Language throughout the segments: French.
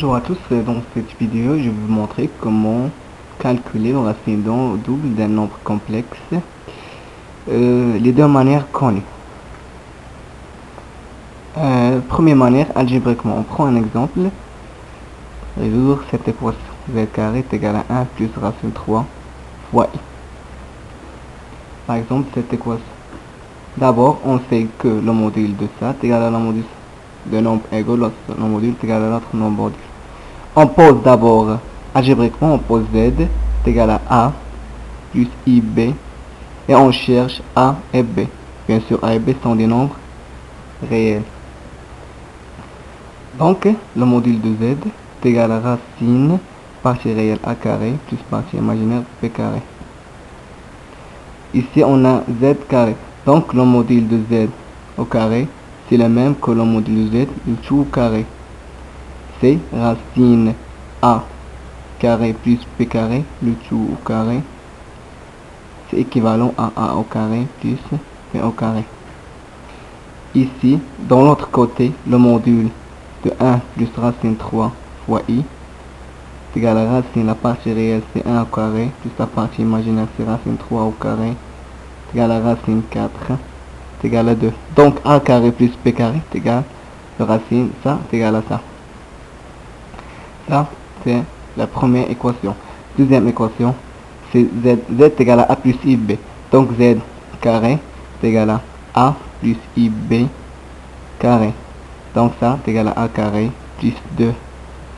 Bonjour à tous, dans cette vidéo je vais vous montrer comment calculer le racine double d'un nombre complexe, les deux manières connues. Première manière, algébriquement, on prend un exemple, résoudre cette équation, z carré est égal à 1 plus racine 3 fois i. Par exemple, cette équation. D'abord, on sait que le module de ça est égal à le module de nombre égaux, l'autre module est égal à l'autre nombre module. On pose d'abord, algébriquement, on pose z est égal à a plus ib et on cherche a et b. Bien sûr, a et b sont des nombres réels. Donc, le module de z est égal à racine partie réelle a carré plus partie imaginaire b carré. Ici, on a z carré. Donc, le module de z au carré, c'est le même que le module de z le tout au carré. C'est racine a carré plus b carré, le tout au carré. C'est équivalent à a au carré plus b au carré. Ici, dans l'autre côté, le module de 1 plus racine 3 fois i est égal à racine, la partie réelle c'est 1 au carré, plus la partie imaginaire c'est racine 3 au carré, est égal à racine 4, est égal à 2. Donc a carré plus b carré est égal à racine, ça est égal à ça. Ça, c'est la première équation. Deuxième équation, c'est z est égal à a plus ib. Donc z carré est égal à a plus ib carré. Donc ça est égal à a carré plus 2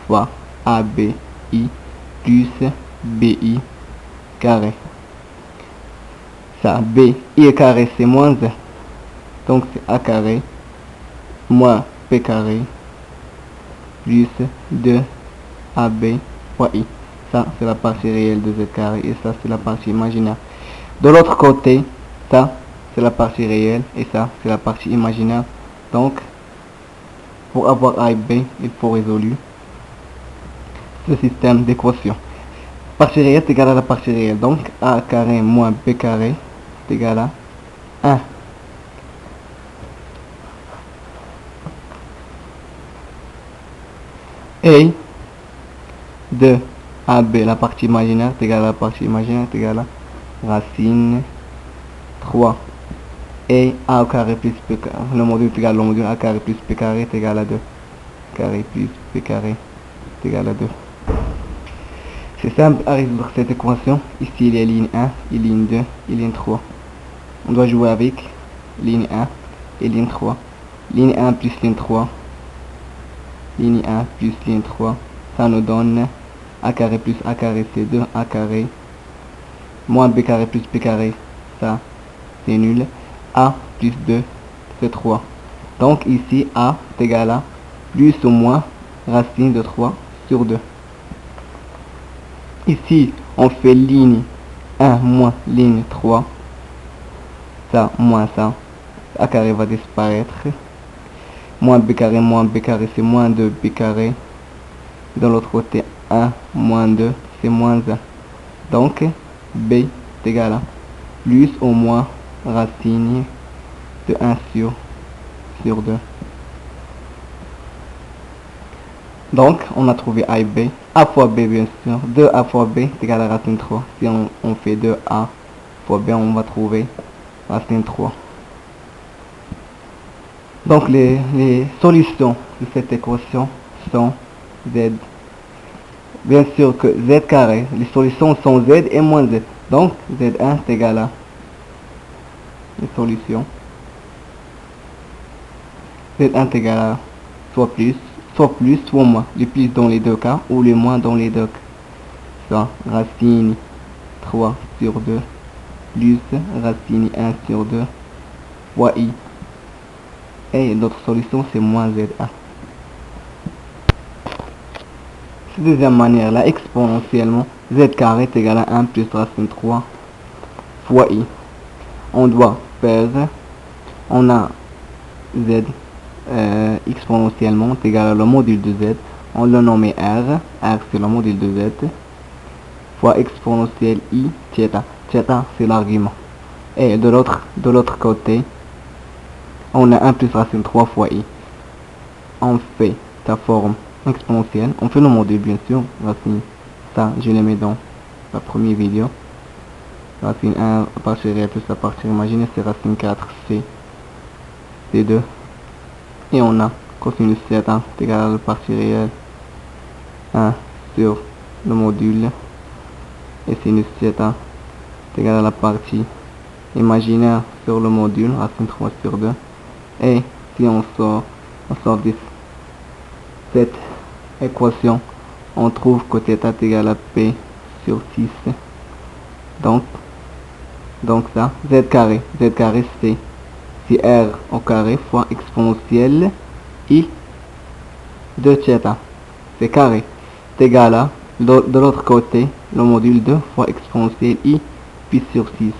fois abi plus bi carré. Ça, b i carré c'est moins 1. Donc c'est a carré moins b carré plus 2 AB fois i. Ça, c'est la partie réelle de z carré et ça, c'est la partie imaginaire. De l'autre côté, ça, c'est la partie réelle et ça, c'est la partie imaginaire. Donc, pour avoir a et b, il faut résoudre ce système d'équations. Partie réelle est égale à la partie réelle. Donc, a carré moins b carré est égal à 1. Et de AB, la partie imaginaire est égale à la partie imaginaire est égale à racine 3. Et a au carré plus b carré, le module est égal au module a carré plus b carré est égal à 2. Carré plus b carré est égal à 2. C'est simple à résoudre cette équation. Ici il y a ligne 1, et ligne 2, et ligne 3. On doit jouer avec ligne 1 et ligne 3. Ligne 1 plus ligne 3. Ligne 1 plus ligne 3. Ça nous donne a carré plus a carré c'est 2 a carré moins b carré plus b carré, ça c'est nul. A plus 2 c'est 3. Donc ici a est égal à plus ou moins racine de 3 sur 2. Ici on fait ligne 1 moins ligne 3, ça moins ça, a carré va disparaître, moins b carré c'est moins 2 b carré, de l'autre côté 1 moins 2 c'est moins 1. Donc b est égal à plus ou moins racine de 1 sur 2. Donc on a trouvé a et b. A fois b bien sûr, 2a fois b est égal à racine 3. Si on fait 2a fois b, on va trouver racine 3. Donc les solutions de cette équation sont z. Bien sûr que z carré, les solutions sont z et moins z. Donc z1 est égal à les solutions. Z1 est égal à soit plus, soit moins. Le plus dans les deux cas ou le moins dans les deux cas. Soit racine 3 sur 2 plus racine 1 sur 2 fois i. Et l'autre solution c'est moins z1. Deuxième manière, là, exponentiellement, z carré est égal à 1 plus racine 3 fois i. On doit faire, on a z exponentiellement est égal à le module de z, on le nomme r, r c'est le module de z, fois exponentielle i, θ, θ c'est l'argument. Et de l'autre côté, on a 1 plus racine 3 fois i. On fait ta forme exponentielle. On fait le module bien sûr. Racine, ça je le mets dans la première vidéo. Racine 1 à partir réelle plus à partir imaginaire, c'est racine 4, c'est 2. Et on a cosinus θ est égal à la partie réelle 1 sur le module. Et sinus θ est égal à la partie imaginaire sur le module, racine 3 sur 2. Et si on sort de cette équation, on trouve que θ est égal à P sur 6. Donc ça, z carré c'est R au carré fois exponentielle I de θ. C'est carré. C'est égal à, de l'autre côté, le module 2 fois exponentielle I pi sur 6.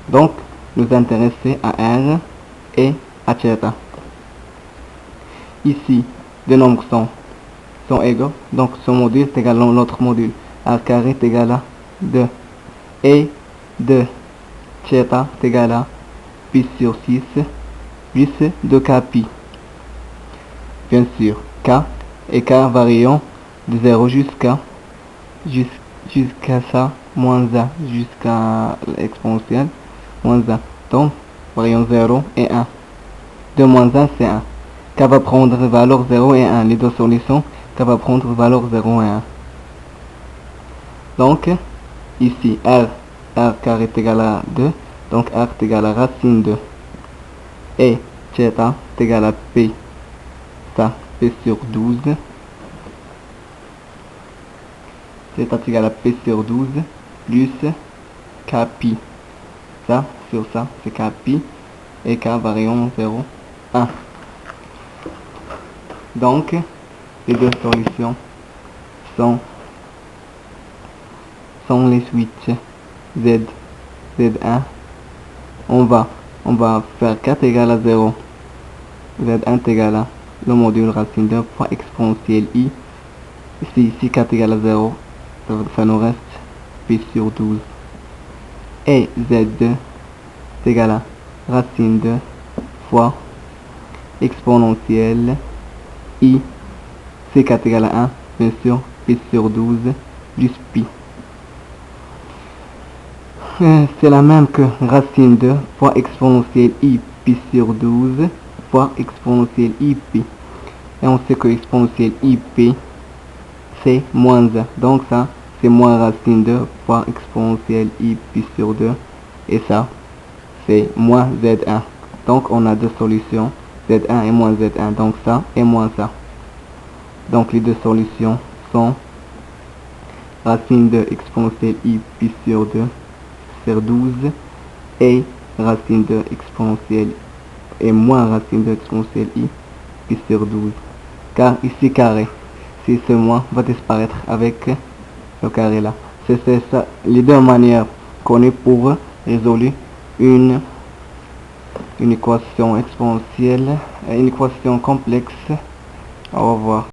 Donc, nous intéresser à R et à θ. Ici, les nombres sont égaux. Donc, ce module est égal à l'autre module. R carré est égal à 2. Et 2 θ est égal à pi sur 6 plus 2k pi. Bien sûr, k et k variant de 0 jusqu'à ça, moins 1, jusqu'à l'exponentielle, moins 1. Donc, variant 0 et 1. 2 moins 1, c'est 1. K va prendre valeur 0 et 1. Les deux solutions, K va prendre valeur 0 et 1. Donc, ici, R carré est égal à 2. Donc, R est égal à racine 2. Et θ est égal à P. Ça, P sur 12. θ est égal à P sur 12 plus K pi. Ça, sur ça, c'est K pi. Et K variant 0, 1. Donc, les deux solutions sont les switches Z1. On va faire 4 égale à 0. Z1 est égal à le module racine 2 fois exponentielle I. Ici 4 égale à 0, ça nous reste P sur 12. Et Z2 est égal à racine 2 fois exponentielle I. C4 égale à 1, bien sûr, P sur 12 plus pi. C'est la même que racine 2 fois exponentielle I pi sur 12 fois exponentielle I pi. Et on sait que exponentielle I pi c'est moins 1. Donc ça, c'est moins racine 2 fois exponentielle I pi sur 2. Et ça, c'est moins Z1. Donc on a deux solutions, Z1 et moins Z1. Donc ça et moins ça. Donc les deux solutions sont racine 2 exponentielle I pi sur 2 sur 12 et racine 2 exponentielle et moins racine 2 exponentielle I pi sur 12. Car ici carré, si ce moins va disparaître avec le carré là. C'est ça, les deux manières connues pour résoudre une équation exponentielle, une équation complexe. Au revoir.